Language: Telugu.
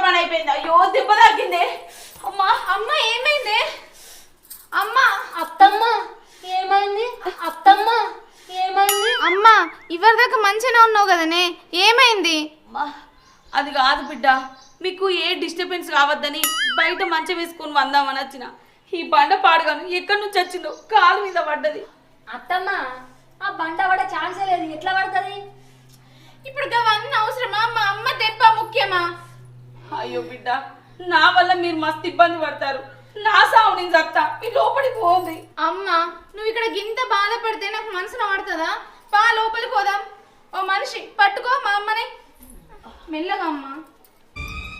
పని అయిపోయింది. అయ్యో దెబ్బ తాకింది. అమ్మా అమ్మ ఏమైంది? అమ్మ అత్తమ్మ ఏమైంది? అత్తమ్మ ఏమైంది? అమ్మ ఇవరిదాకా మంచిగానే ఉన్నావు కదనే, ఏమైంది? అది కాదు బిడ్డ, మీకు ఏ డిస్టర్బెన్స్ కావద్దని బయట మంచం వేసుకొని వందామని వచ్చిన. ఈ బండ పాడుగాను ఎక్కడి నుంచి వచ్చిందో కాలు మీద పడ్డది. అత్తమ్మ ఆ బండ పడే ఛాన్సే లేదు, ఎట్లా పడుతుంది? ఇప్పుడు అవన్నీ అవసరమా? మా అమ్మ దెబ్బ ముఖ్యమా? అయ్యో బిడ్డ, నా వల్ల మీరు మస్తు ఇబ్బంది పడతారు. నా సావు నేను చెప్తా, మీ లోపలికి పోండి. అమ్మ నువ్వు ఇక్కడ గింత బాధపడితే నాకు మనసున పడుతుందా? పా లోపలికి పోదాం. ఓ మనిషి పట్టుకో మా అమ్మని మెల్లగా. అమ్మ